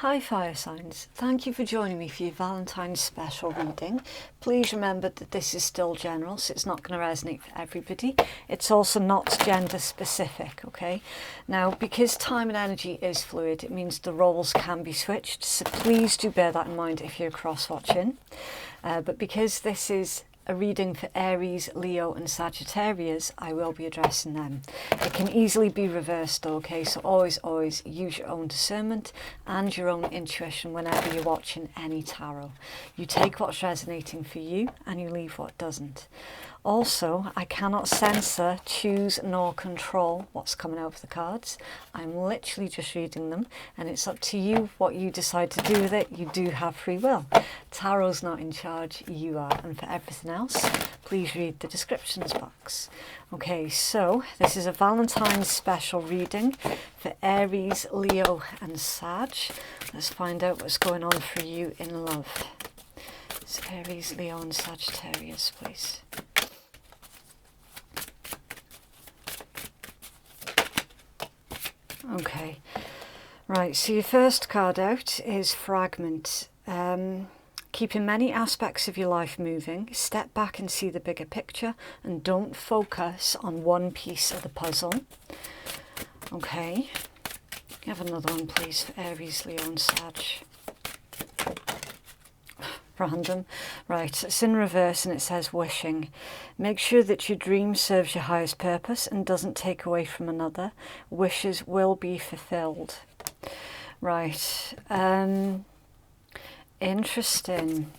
Hi fire signs, thank you for joining me for your Valentine's special reading. Please remember that this is still general, so it's not going to resonate for everybody. It's also not gender specific, okay? Now, because time and energy is fluid, it means the roles can be switched, so please do bear that in mind if you're cross-watching. But because this is a reading for Aries, Leo and Sagittarius, I will be addressing them. It can easily be reversed though, okay? So always use your own discernment and your own intuition whenever you're watching any tarot. You take what's resonating for you and you leave what doesn't. Also, I cannot censor, choose nor control what's coming out of the cards. I'm literally just reading them and it's up to you what you decide to do with it. You do have free will. Tarot's not in charge, you are. And for everything else, please read the descriptions box. Okay, so this is a Valentine's special reading for Aries, Leo and Sag. Let's find out what's going on for you in love. It's Aries, Leo and Sagittarius, please. Okay, right, so your first card out is Fragment. Keeping many aspects of your life moving, step back and see the bigger picture and don't focus on one piece of the puzzle. Okay, have another one please for Aries, Leo and Sag. Random. Right, it's in reverse and it says wishing. Make sure that your dream serves your highest purpose and doesn't take away from another. Wishes will be fulfilled. Right, interesting.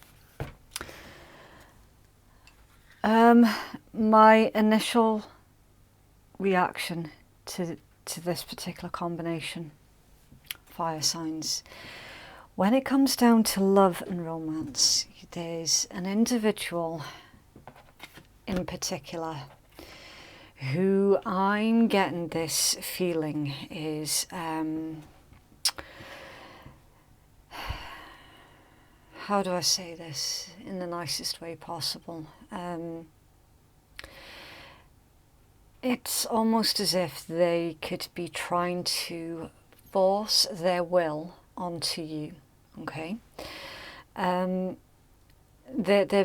My initial reaction to this particular combination, fire signs, when it comes down to love and romance, there's an individual in particular who I'm getting this feeling is, how do I say this in the nicest way possible? It's almost as if they could be trying to force their will onto you, okay? They're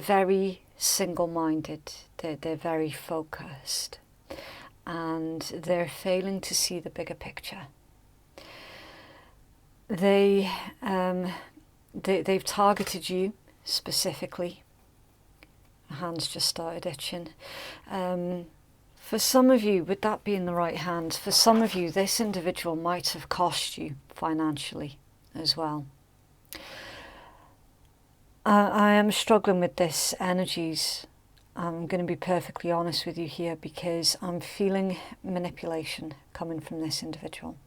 very single-minded, they're very focused, and they're failing to see the bigger picture. They've targeted you specifically. My hand's just started itching. For some of you, with that being the right hand, for some of you, this individual might have cost you financially as well. I am struggling with this energies. I'm going to be perfectly honest with you here because I'm feeling manipulation coming from this individual.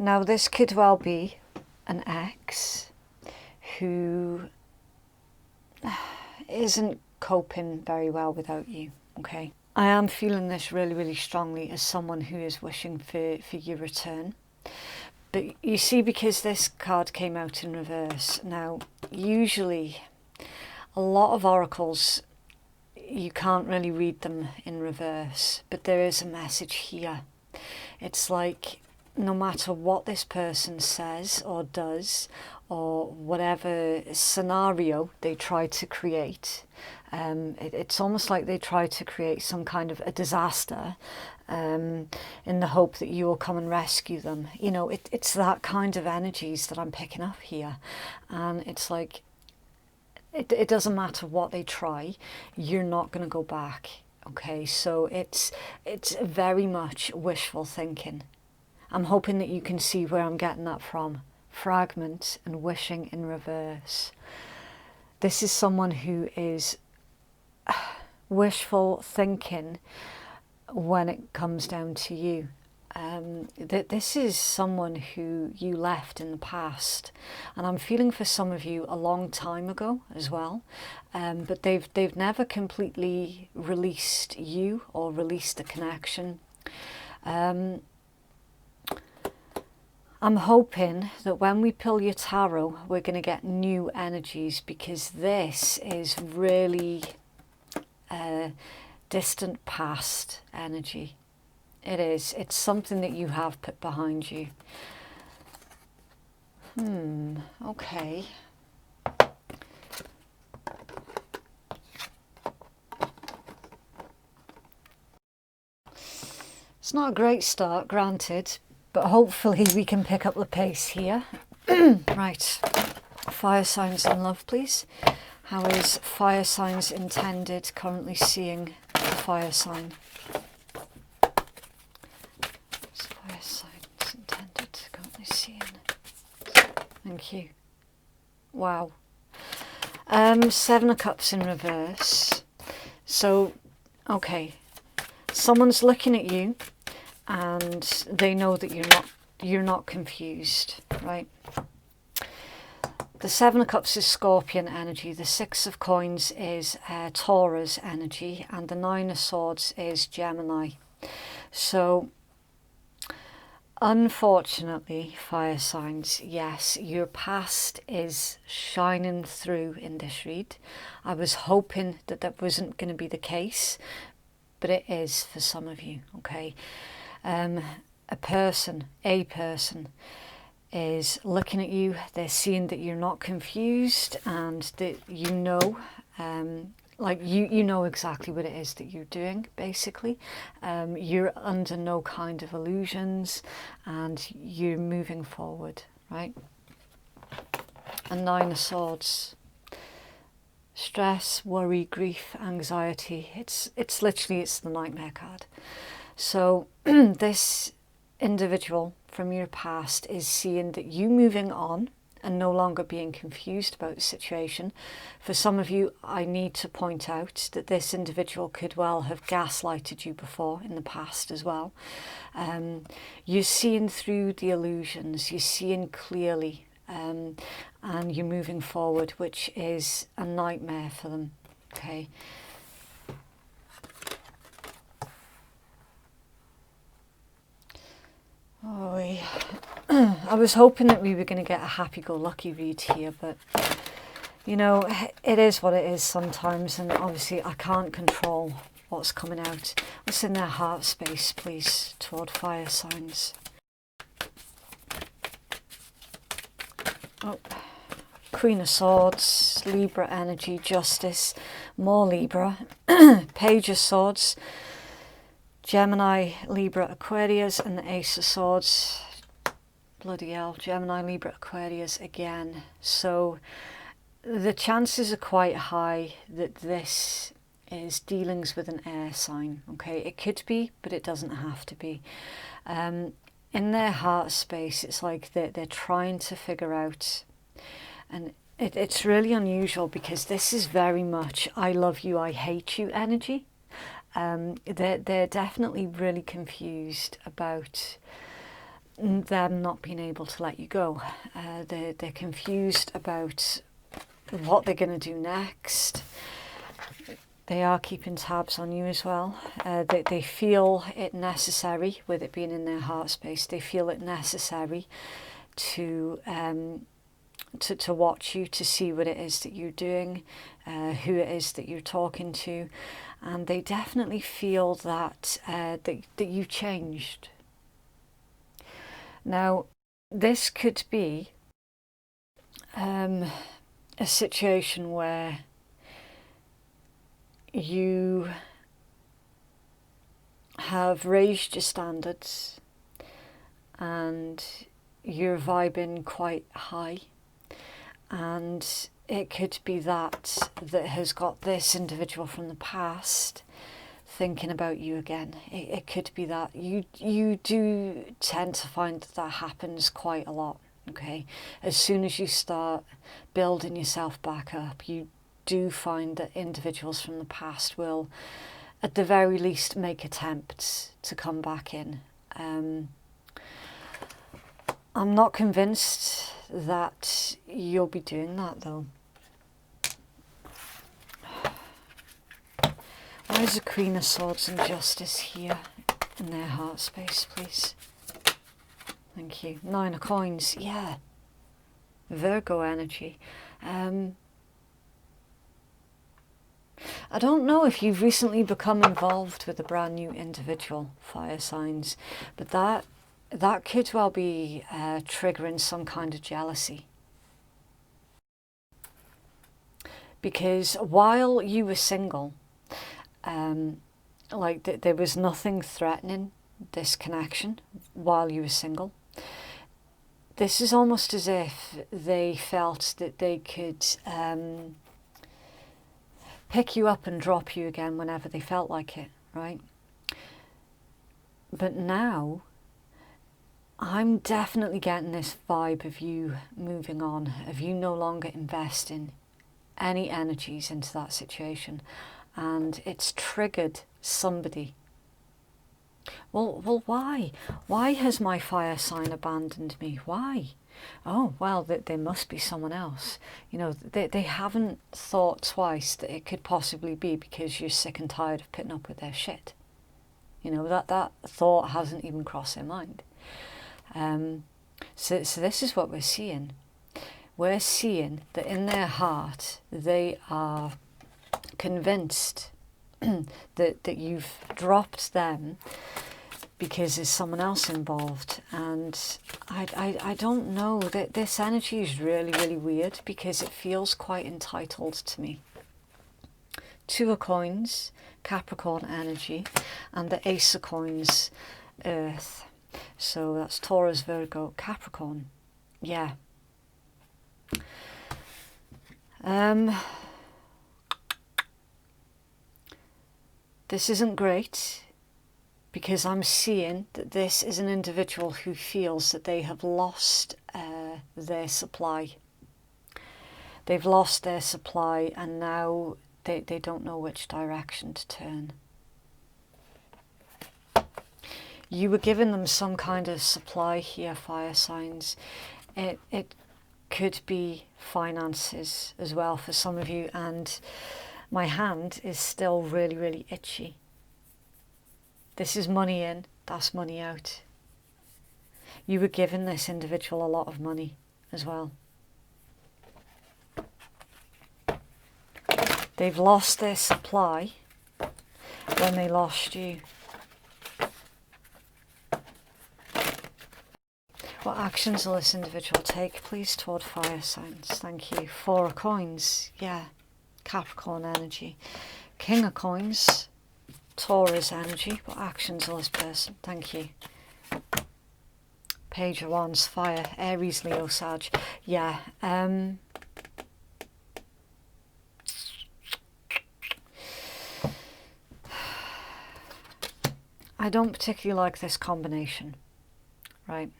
Now, this could well be an ex who isn't coping very well without you, okay? I am feeling this really strongly as someone who is wishing for your return. But you see, because this card came out in reverse, now usually a lot of oracles, you can't really read them in reverse, but there is a message here. It's like no matter what this person says or does, or whatever scenario they try to create, it's almost like they try to create some kind of a disaster in the hope that you will come and rescue them. You know, it's that kind of energies that I'm picking up here. And it's like, it doesn't matter what they try, you're not going to go back. Okay, so it's very much wishful thinking. I'm hoping that you can see where I'm getting that from. Fragment and wishing in reverse. This is someone who is wishful thinking when it comes down to you. This is someone who you left in the past, and I'm feeling for some of you a long time ago as well, but they've never completely released you or released the connection. I'm hoping that when we pull your tarot, we're going to get new energies, because this is really distant past energy. It is. It's something that you have put behind you. Okay. It's not a great start, granted, but hopefully we can pick up the pace here. Right, fire signs in love, please. How is fire signs intended currently seeing the fire sign? Fire signs intended currently seeing. Thank you. Wow. 7 of Cups in reverse. So, okay, someone's looking at you and they know that you're not confused, right? The 7 of Cups is Scorpion energy, the 6 of Coins is Taurus energy, and the 9 of Swords is Gemini. So, unfortunately, fire signs, yes, your past is shining through in this read. I was hoping that that wasn't going to be the case, but it is for some of you, okay? A person is looking at you, they're seeing that you're not confused and that you know, like you know exactly what it is that you're doing, basically. You're under no kind of illusions and you're moving forward, right? And 9 of Swords. Stress, worry, grief, anxiety. It's literally the nightmare card. So this individual from your past is seeing that you moving on and no longer being confused about the situation. For some of you, I need to point out that this individual could well have gaslighted you before in the past as well. You're seeing through the illusions, you're seeing clearly, and you're moving forward, which is a nightmare for them, okay? Oh, I was hoping that we were going to get a happy-go-lucky read here, but you know, it is what it is sometimes, and obviously I can't control what's coming out. What's in their heart space, please, toward fire signs? Oh, Queen of Swords, Libra energy, Justice, more Libra, Page of Swords, Gemini, Libra, Aquarius, and the Ace of Swords. Bloody hell, Gemini, Libra, Aquarius again. So the chances are quite high that this is dealings with an air sign, okay? It could be, but it doesn't have to be. In their heart space, it's like they're trying to figure out, and it's really unusual because this is very much I love you, I hate you energy. They're definitely really confused about them not being able to let you go. They're confused about what they're going to do next. They are keeping tabs on you as well. They feel it necessary, with it being in their heart space, they feel it necessary to watch you, to see what it is that you're doing, who it is that you're talking to, and they definitely feel that that you've changed. Now, this could be a situation where you have raised your standards and you're vibing quite high, and it could be that has got this individual from the past thinking about you again. It could be that you do tend to find that happens quite a lot, okay? As soon as you start building yourself back up, you do find that individuals from the past will, at the very least, make attempts to come back in. I'm not convinced that you'll be doing that, though. Why is the Queen of Swords and Justice here in their heart space, please? Thank you. 9 of Coins, yeah. Virgo energy. I don't know if you've recently become involved with a brand new individual, fire signs, but that that could well be triggering some kind of jealousy. Because while you were single, like there was nothing threatening this connection while you were single. This is almost as if they felt that they could pick you up and drop you again whenever they felt like it, right? But now, I'm definitely getting this vibe of you moving on, of you no longer investing any energies into that situation, and it's triggered somebody. Well, why? Why has my fire sign abandoned me? Why? Oh, well, there must be someone else. You know, they haven't thought twice that it could possibly be because you're sick and tired of putting up with their shit. You know, that thought hasn't even crossed their mind. So this is what we're seeing. We're seeing that in their heart, they are convinced that you've dropped them because there's someone else involved. And I don't know, that this energy is really, really weird because it feels quite entitled to me. Two of Coins, Capricorn energy, and the Ace of Coins, Earth. So that's Taurus, Virgo, Capricorn. Yeah. This isn't great because I'm seeing that this is an individual who feels that they have lost their supply. They've lost their supply and now they don't know which direction to turn. You were giving them some kind of supply here, fire signs. It could be finances as well for some of you, and my hand is still really, really itchy. This is money in, that's money out. You were giving this individual a lot of money as well. They've lost their supply when they lost you. What actions will this individual take, please, toward fire signs? Thank you. Four of Coins, yeah. Capricorn energy. King of Coins, Taurus energy. What actions will this person? Thank you. Page of Wands, fire. Aries, Leo, Sag. Yeah. I don't particularly like this combination, right?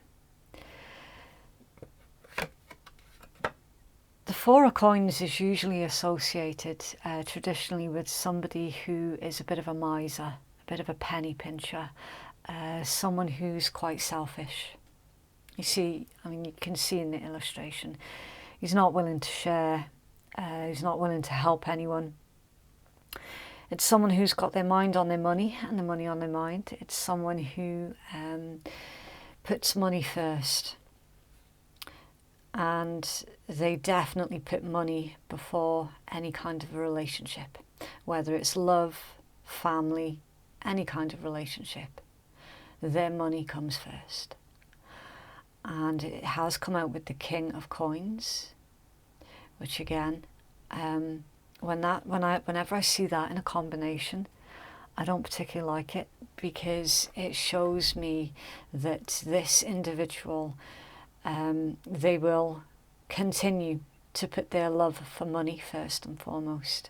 The Four of Coins is usually associated traditionally with somebody who is a bit of a miser, a bit of a penny pincher, someone who's quite selfish. You see, I mean, you can see in the illustration, he's not willing to share, he's not willing to help anyone. It's someone who's got their mind on their money and the money on their mind. It's someone who puts money first. And they definitely put money before any kind of a relationship, whether it's love, family, any kind of relationship. Their money comes first. And it has come out with the King of Coins, which again, whenever I see that in a combination, I don't particularly like it because it shows me that this individual, they will continue to put their love for money first and foremost.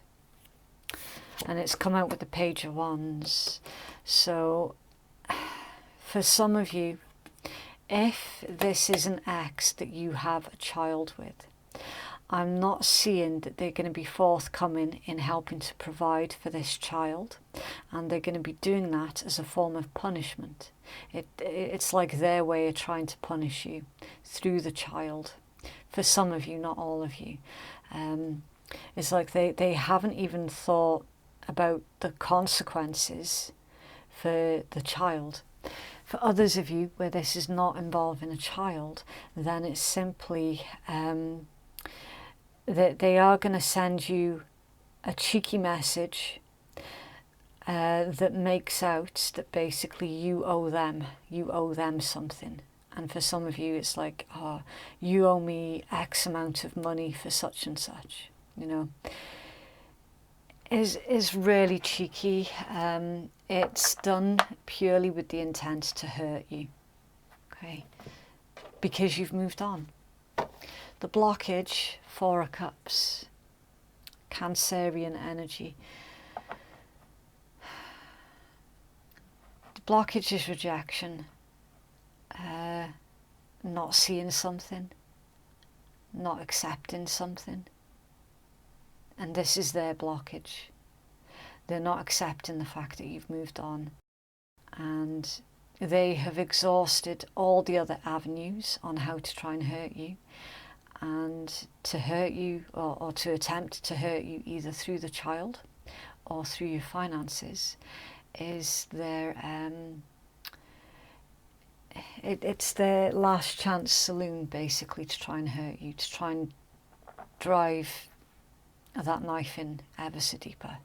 And it's come out with the Page of Wands. So for some of you, if this is an ex that you have a child with, I'm not seeing that they're going to be forthcoming in helping to provide for this child, and they're going to be doing that as a form of punishment. It's like their way of trying to punish you through the child. For some of you, not all of you. It's like they haven't even thought about the consequences for the child. For others of you, where this is not involving a child, then it's simply that they are going to send you a cheeky message that makes out that basically you owe them something. And for some of you, it's like, oh, you owe me X amount of money for such and such, you know, is really cheeky. It's done purely with the intent to hurt you, okay, because you've moved on. The blockage, 4 of Cups, Cancerian energy. The blockage is rejection, not seeing something, not accepting something. And this is their blockage. They're not accepting the fact that you've moved on. And they have exhausted all the other avenues on how to try and hurt you. And to hurt you, or to attempt to hurt you either through the child or through your finances, is their it's their last chance saloon, basically, to try and hurt you, to try and drive that knife in ever so deeper.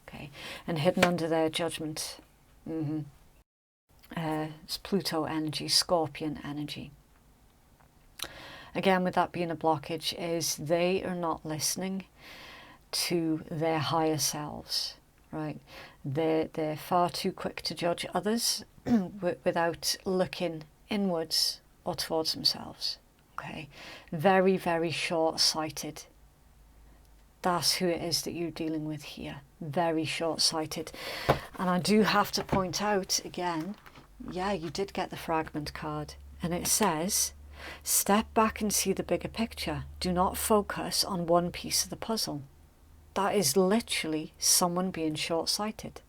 Okay, and hidden under their judgment, it's Pluto energy, Scorpion energy. Again, with that being a blockage, is they are not listening to their higher selves, right? They're far too quick to judge others without looking inwards or towards themselves, okay? Very, very short-sighted. That's who it is that you're dealing with here. Very short-sighted. And I do have to point out again, yeah, you did get the fragment card, and it says, step back and see the bigger picture. Do not focus on one piece of the puzzle. That is literally someone being short-sighted.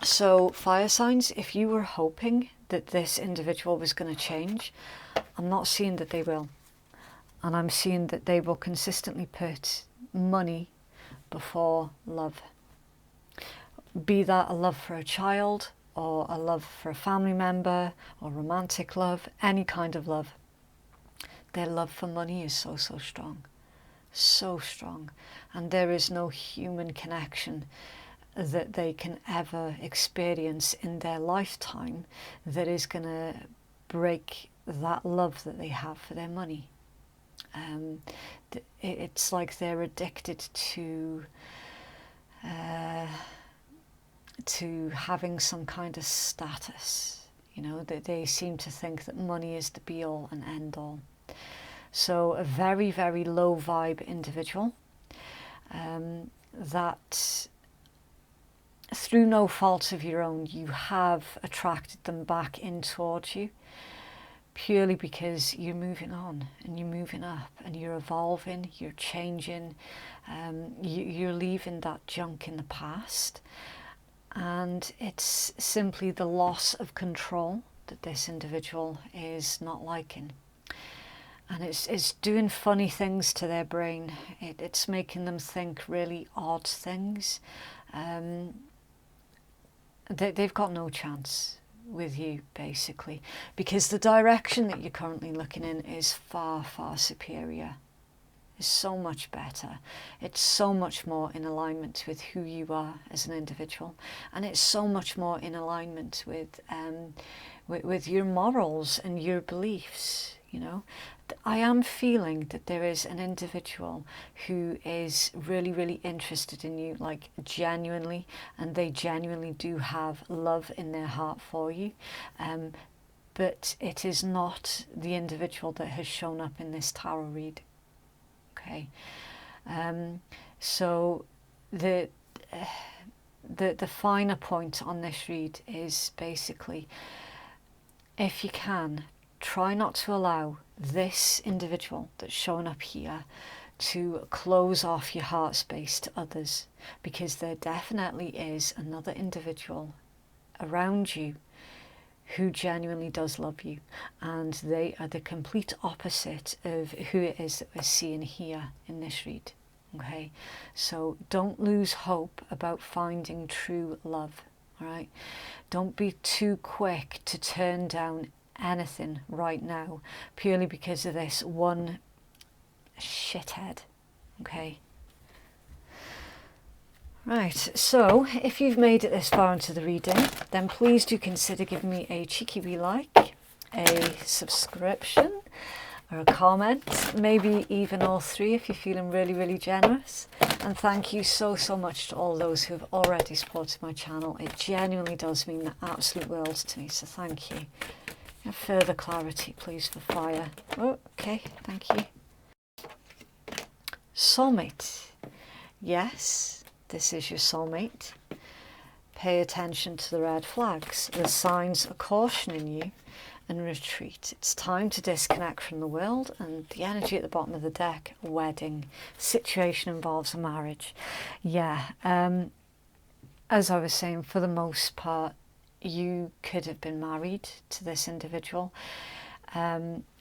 So fire signs, if you were hoping that this individual was going to change, I'm not seeing that they will. And I'm seeing that they will consistently put money before love. Be that a love for a child, or a love for a family member, or romantic love, any kind of love. Their love for money is so, so strong. So strong. And there is no human connection that they can ever experience in their lifetime that is going to break that love that they have for their money. It's like they're addicted to having some kind of status, you know, that they seem to think that money is the be-all and end-all. So a very, very low vibe individual that through no fault of your own, you have attracted them back in towards you, purely because you're moving on and you're moving up and you're evolving, you're changing, you're leaving that junk in the past. And it's simply the loss of control that this individual is not liking. And it's doing funny things to their brain. It's making them think really odd things. They've got no chance with you, basically, because the direction that you're currently looking in is far, far superior. It's so much better. It's so much more in alignment with who you are as an individual, and it's so much more in alignment with your morals and your beliefs. You know, I am feeling that there is an individual who is really, really interested in you, like genuinely, and they genuinely do have love in their heart for you. But it is not the individual that has shown up in this tarot read. Okay, so the finer point on this read is basically, if you can, try not to allow this individual that's shown up here to close off your heart space to others, because there definitely is another individual around you who genuinely does love you, and they are the complete opposite of who it is that we're seeing here in this read. Okay, so don't lose hope about finding true love. All right, don't be too quick to turn down anything right now purely because of this one shithead. Okay, Right, so if you've made it this far into the reading, then please do consider giving me a cheeky wee like, a subscription, or a comment, maybe even all three if you're feeling really, really generous. And thank you so, so much to all those who've already supported my channel. It genuinely does mean the absolute world to me, so thank you. Further clarity, please, for fire. Oh, okay, thank you. Soulmate. Yes, this is your soulmate. Pay attention to the red flags. The signs are cautioning you and retreat. It's time to disconnect from the world, and the energy at the bottom of the deck, a wedding. Situation involves a marriage. Yeah, as I was saying, for the most part, you could have been married to this individual.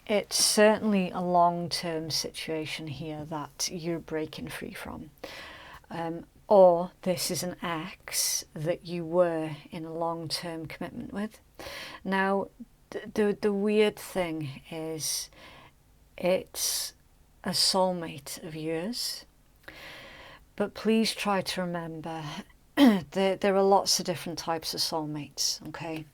It's certainly a long-term situation here that you're breaking free from. Or this is an ex that you were in a long-term commitment with. Now, the weird thing is it's a soulmate of yours. But please try to remember there are lots of different types of soulmates, okay?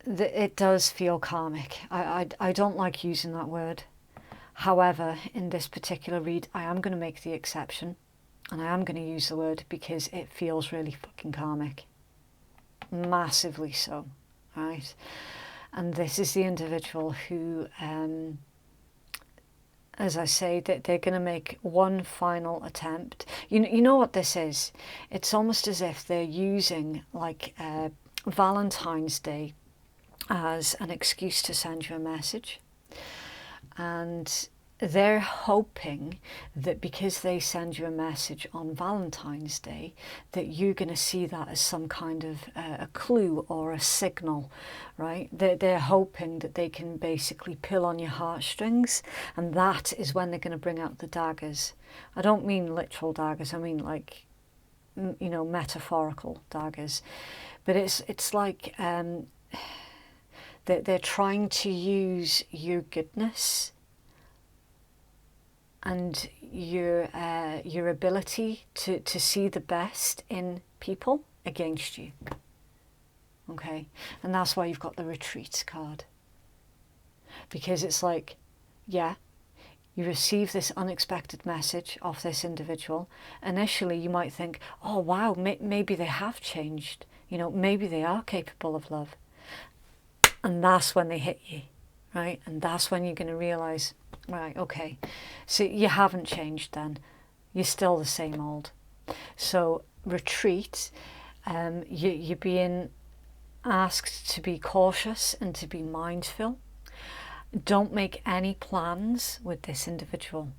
It does feel karmic. I don't like using that word. However, in this particular read, I am going to make the exception, and I am going to use the word because it feels really fucking karmic. Massively so, right? And this is the individual who, as I say, that they're going to make one final attempt. You know what this is? It's almost as if they're using like Valentine's Day as an excuse to send you a message. And they're hoping that because they send you a message on Valentine's Day, that you're going to see that as some kind of a clue or a signal, right? They're hoping that they can basically pull on your heartstrings, and that is when they're going to bring out the daggers. I don't mean literal daggers, I mean like, you know, metaphorical daggers. But it's like they're trying to use your goodness and your ability to see the best in people against you. Okay, and that's why you've got the retreat card. Because it's like, yeah, you receive this unexpected message off this individual. Initially, you might think, oh wow, maybe they have changed. You know, maybe they are capable of love. And that's when they hit you, right? And that's when you're going to realize, right, okay, so you haven't changed then. You're still the same old. So retreat, you're being asked to be cautious and to be mindful. Don't make any plans with this individual,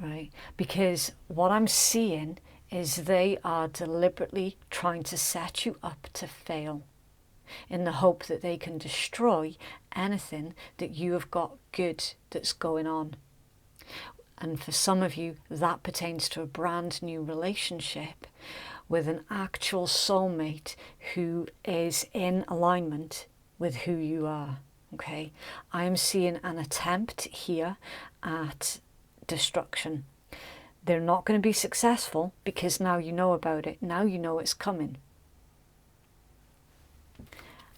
right? Because what I'm seeing is they are deliberately trying to set you up to fail, in the hope that they can destroy anything that you have got good that's going on. And for some of you, that pertains to a brand new relationship with an actual soulmate who is in alignment with who you are. Okay, I am seeing an attempt here at destruction. They're not going to be successful because now you know about it. Now you know it's coming.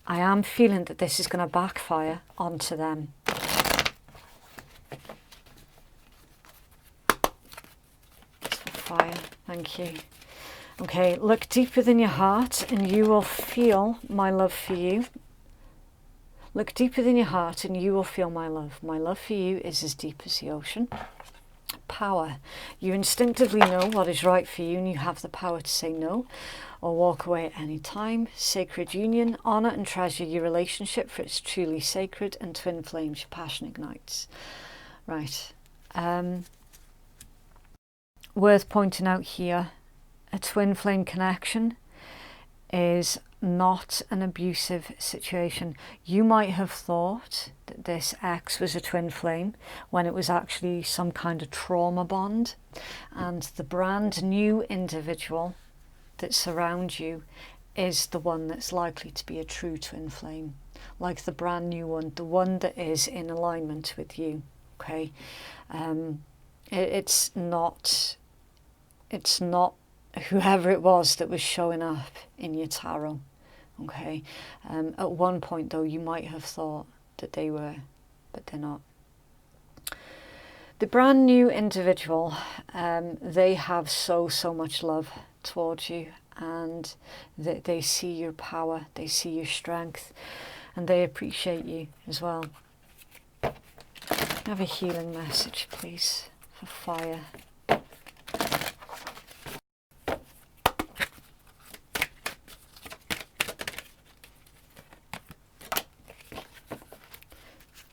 I am feeling that this is going to backfire onto them. Fire, thank you. Okay, look deep within your heart and you will feel my love for you. Look deep within your heart and you will feel my love. My love for you is as deep as the ocean. Power. You instinctively know what is right for you and you have the power to say no or walk away at any time. Sacred union. Honour and treasure your relationship, for it's truly sacred, and twin flames, your passion ignites. Right. Worth pointing out here, a twin flame connection is not an abusive situation. You might have thought that this ex was a twin flame when it was actually some kind of trauma bond, and the brand new individual that surrounds you is the one that's likely to be a true twin flame, like the brand new one, the one that is in alignment with you. Okay, it's not it's not whoever it was that was showing up in your tarot. Okay, at one point though you might have thought that they were, but they're not. The brand new individual, they have so much love towards you, and they see your power, they see your strength, and they appreciate you as well. Have a healing message please for fire.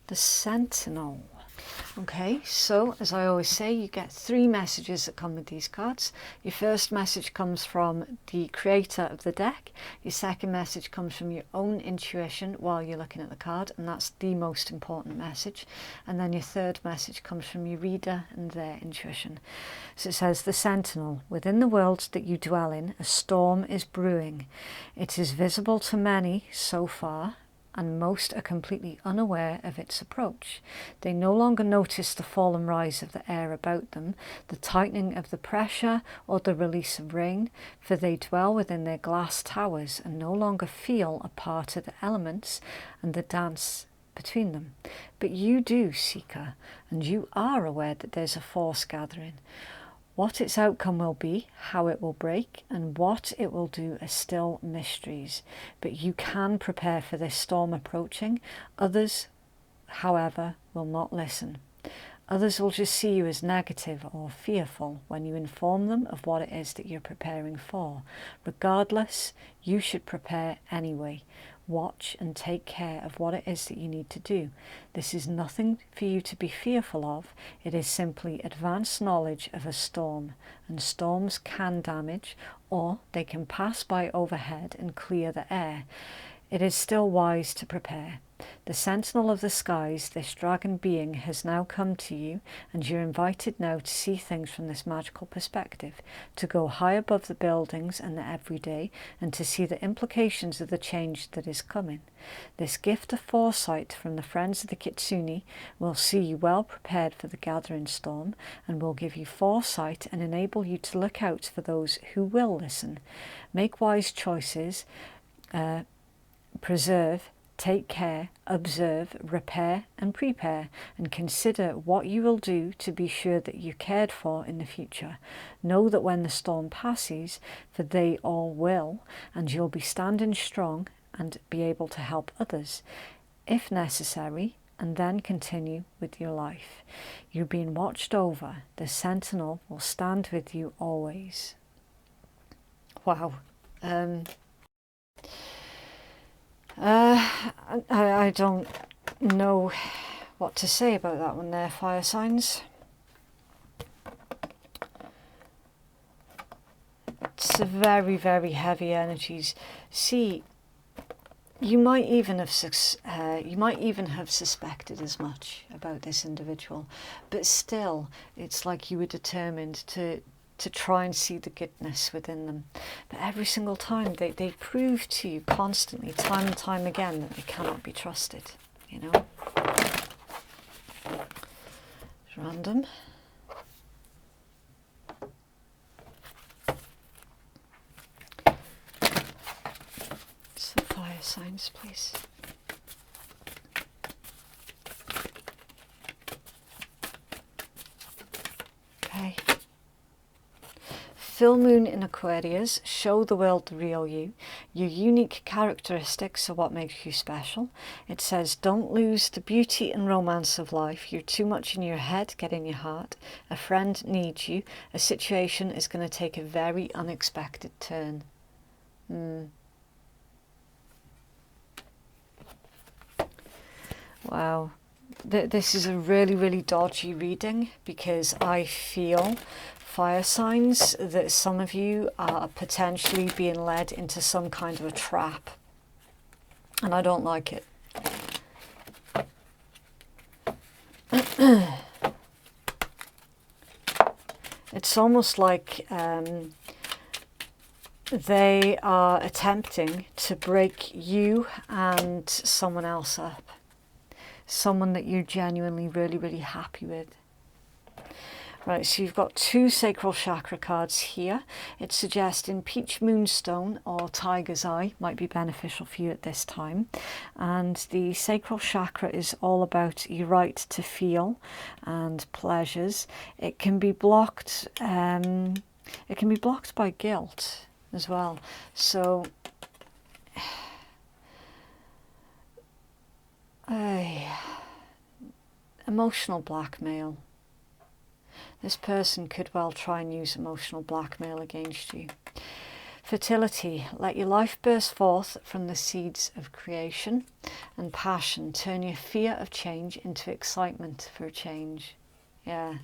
The Sentinel. Okay, so as I always say, you get 3 messages that come with these cards. Your first message comes from the creator of the deck. Your second message comes from your own intuition while you're looking at the card, and that's the most important message. And then your third message comes from your reader and their intuition. So it says, the Sentinel, within the world that you dwell in, a storm is brewing. It is visible to many so far, and most are completely unaware of its approach. They no longer notice the fall and rise of the air about them, the tightening of the pressure or the release of rain, for they dwell within their glass towers and no longer feel a part of the elements and the dance between them. But you do, Seeker, and you are aware that there's a force gathering. What its outcome will be, how it will break, and what it will do are still mysteries. But you can prepare for this storm approaching. Others, however, will not listen. Others will just see you as negative or fearful when you inform them of what it is that you're preparing for. Regardless, you should prepare anyway. Watch and take care of what it is that you need to do. This is nothing for you to be fearful of. It is simply advanced knowledge of a storm, and storms can damage, or they can pass by overhead and clear the air. It is still wise to prepare. The Sentinel of the skies, this dragon being, has now come to you, and you're invited now to see things from this magical perspective, to go high above the buildings and the everyday, and to see the implications of the change that is coming. This gift of foresight from the friends of the Kitsune will see you well prepared for the gathering storm, and will give you foresight and enable you to look out for those who will listen. Make wise choices, preserve, take care, observe, repair and prepare, and consider what you will do to be sure that you're cared for in the future. Know that when the storm passes, for they all will, and you'll be standing strong and be able to help others, if necessary, and then continue with your life. You're being watched over. The Sentinel will stand with you always. Wow. I don't know what to say about that one there, fire signs. It's a very, very heavy energies. See, you might even have suspected as much about this individual, but still, it's like you were determined to try and see the goodness within them. But every single time they prove to you constantly, time and time again, that they cannot be trusted, you know. It's random. Some fire signs, please. Okay. Full moon in Aquarius, show the world the real you. Your unique characteristics are what makes you special. It says, don't lose the beauty and romance of life. You're too much in your head, get in your heart. A friend needs you. A situation is going to take a very unexpected turn. Wow. This is a really, really dodgy reading, because I feel, fire signs, that some of you are potentially being led into some kind of a trap, and I don't like it. It's almost like they are attempting to break you and someone else up, someone that you're genuinely really, really happy with. Right, so you've got 2 sacral chakra cards here. It's suggesting peach moonstone or tiger's eye might be beneficial for you at this time. And the sacral chakra is all about your right to feel and pleasures. It can be blocked. It can be blocked by guilt as well. So, emotional blackmail. This person could well try and use emotional blackmail against you. Fertility. Let your life burst forth from the seeds of creation and passion. Turn your fear of change into excitement for a change. Yeah.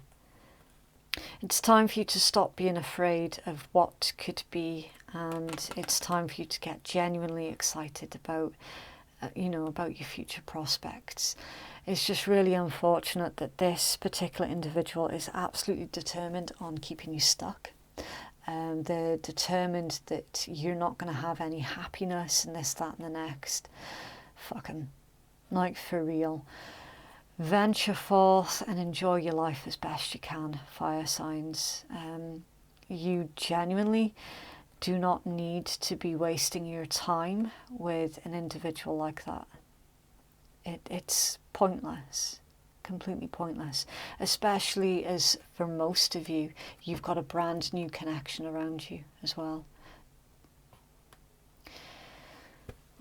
It's time for you to stop being afraid of what could be, and it's time for you to get genuinely excited about, about your future prospects. It's just really unfortunate that this particular individual is absolutely determined on keeping you stuck. They're determined that you're not going to have any happiness and this, that and the next. Fucking, like, for real. Venture forth and enjoy your life as best you can, fire signs. You genuinely do not need to be wasting your time with an individual like that. It's pointless, completely pointless, especially as for most of you, you've got a brand new connection around you as well.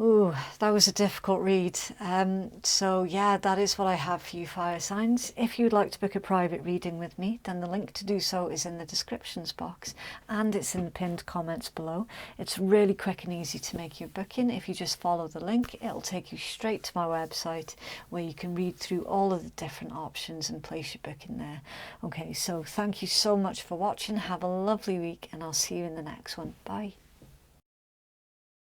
Ooh, that was a difficult read. So yeah, that is what I have for you, fire signs. If you'd like to book a private reading with me, then the link to do so is in the descriptions box and it's in the pinned comments below. It's really quick and easy to make your booking. If you just follow the link, it'll take you straight to my website where you can read through all of the different options and place your booking there. Okay, so thank you so much for watching. Have a lovely week and I'll see you in the next one. Bye.